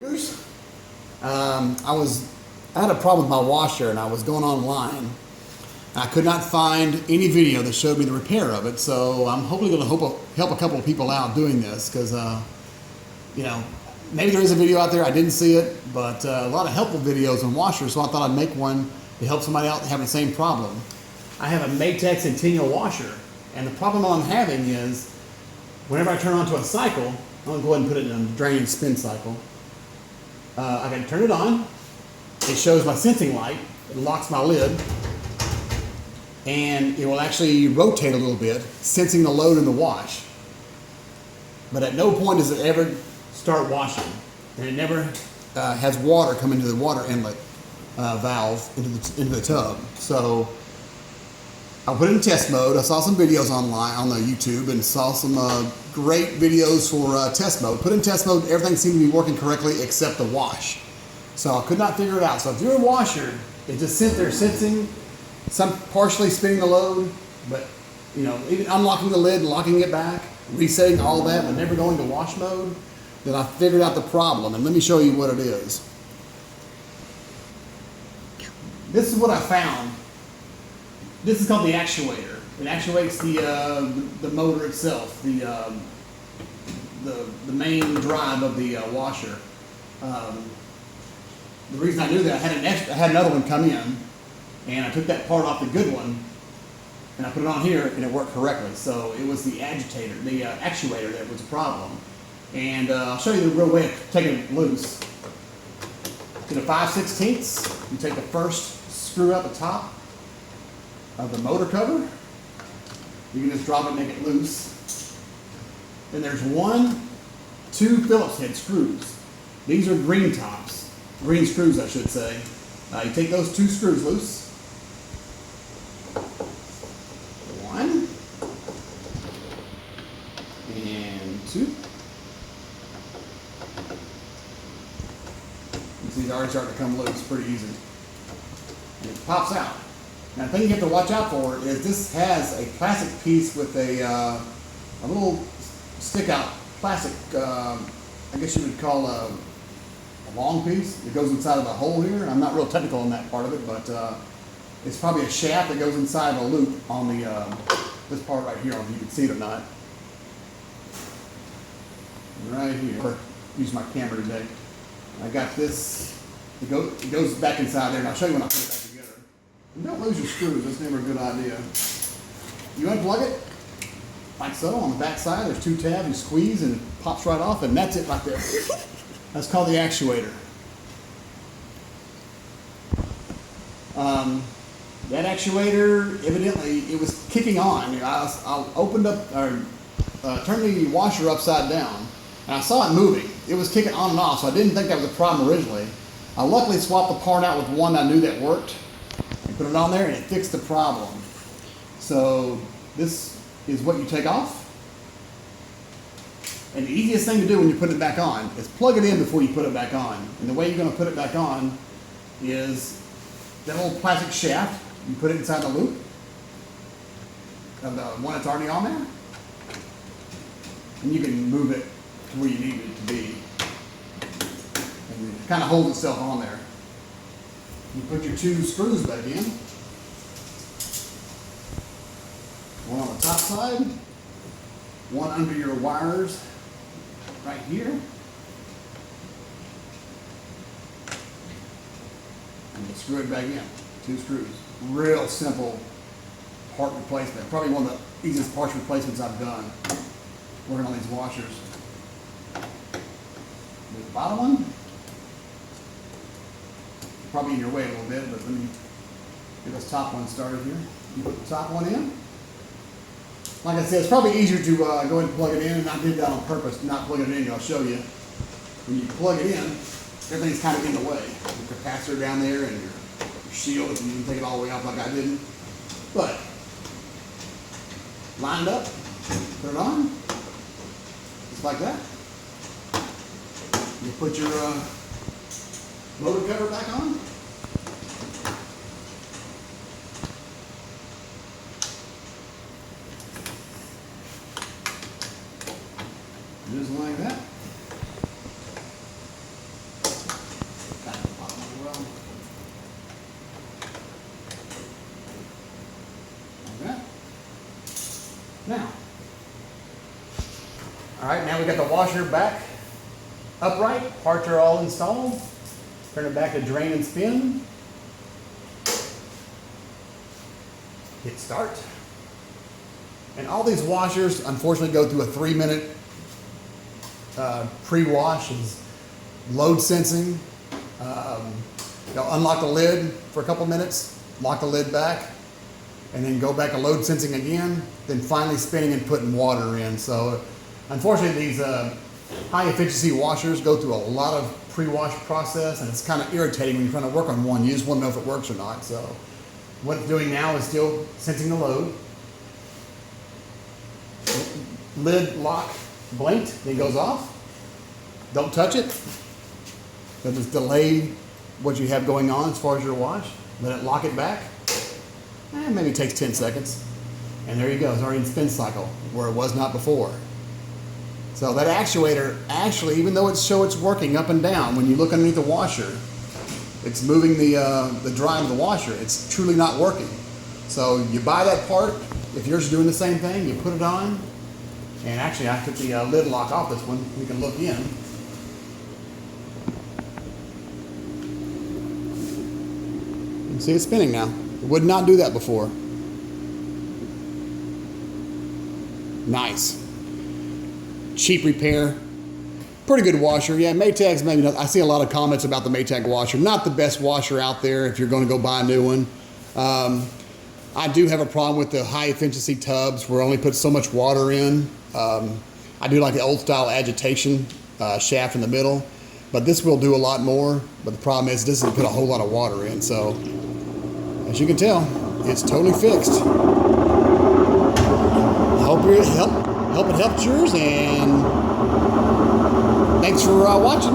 I had a problem with my washer and I was going online. I could not find any video that showed me the repair of it, so I'm hopefully going to help a couple of people out doing this because, maybe there is a video out there. I didn't see it, but a lot of helpful videos on washers, so I thought I'd make one to help somebody out having the same problem. I have a Maytag Centennial washer, and the problem I'm having is whenever I turn on to a cycle, I'm going to go ahead and put it in a drain and spin cycle. I can turn it on. It shows my sensing light. It locks my lid. And it will actually rotate a little bit, sensing the load in the wash. But at no point does it ever start washing. And it never has water come into the water inlet valve into the tub. So I'll put it in test mode. I saw some videos online on the YouTube and saw some great videos for test mode. Put in test mode, everything seemed to be working correctly except the wash. So I could not figure it out. So if you're a washer, it just sits there sensing, some partially spinning the load, but even unlocking the lid, locking it back, resetting all that, but never going to wash mode, then I figured out the problem. And let me show you what it is. This is what I found. This is called the actuator. It actuates the motor itself, the main drive of the washer. The reason I knew that, I had another one come in, and I took that part off the good one, and I put it on here, and it worked correctly. So it was the actuator that was the problem. And I'll show you the real way of taking it loose. To the 5/16, you take the first screw out the top of the motor cover. You can just drop it and make it loose. Then there's two Phillips head screws. These are green screws, I should say. You take those two screws loose. One and two. You see, it's already starting to come loose pretty easy. And it pops out. Now, the thing you have to watch out for is this has a plastic piece with a little stick-out plastic, I guess you would call a long piece. It goes inside of a hole here, and I'm not real technical on that part of it, but it's probably a shaft that goes inside of a loop on this part right here, I don't know if you can see it or not. Right here. Use my camera today. I got this. It goes back inside there, and I'll show you when I put it back together. And don't lose your screws. That's never a good idea. You unplug it, like so. On the back side, there's two tabs. You squeeze, and it pops right off, and that's it right there. That's called the actuator. That actuator, evidently, it was kicking on. I opened up, or turned the washer upside down, and I saw it moving. It was kicking on and off, so I didn't think that was a problem originally. I luckily swapped the part out with one I knew that worked, and put it on there, and it fixed the problem. So this is what you take off. And the easiest thing to do when you put it back on is plug it in before you put it back on. And the way you're going to put it back on is that little plastic shaft. You put it inside the loop of the one that's already on there. And you can move it to where you need it to be. And it kind of holds itself on there. You put your two screws back in. One on the top side, one under your wires right here. And you screw it back in. Two screws. Real simple part replacement. Probably one of the easiest parts replacements I've done working on these washers. The bottom one, probably in your way a little bit, but let me get this top one started here. You put the top one in. Like I said, it's probably easier to go ahead and plug it in, and I did that on purpose, not plug it in. I'll show you. When you plug it in, everything's kind of in the way. Your capacitor down there and your shield, if you can take it all the way off like I didn't. But line it up, put it on, just like that. You put your motor cover back on. Just like that. All right, now we got the washer back upright. Parts are all installed. Turn it back to drain and spin. Hit start. And all these washers, unfortunately, go through a 3-minute pre-wash. Is load sensing. You'll unlock the lid for a couple minutes, lock the lid back, and then go back to load sensing again, then finally spinning and putting water in. So unfortunately, these high efficiency washers go through a lot of pre-wash process, and it's kind of irritating when you're trying to work on one. You just want to know if it works or not. So what it's doing now is still sensing the load. Lid lock blinked, then goes off. Don't touch it. That just delay what you have going on as far as your wash. Let it lock it back. Maybe it takes 10 seconds. And there you go, it's already in spin cycle, where it was not before. So that actuator, actually, even though it's working up and down, when you look underneath the washer, it's moving the drive of the washer. It's truly not working. So you buy that part. If yours is doing the same thing, you put it on. And actually, I took the lid lock off this one. We can look in. You can see it's spinning now. It would not do that before. Nice. Cheap repair. Pretty good washer. Yeah, Maytag's maybe not. I see a lot of comments about the Maytag washer. Not the best washer out there if you're going to go buy a new one. I do have a problem with the high efficiency tubs where I only put so much water in. I do like the old style agitation shaft in the middle, but this will do a lot more. But the problem is this doesn't put a whole lot of water in. So as you can tell, it's totally fixed. Hope it helped yours, and thanks for watching.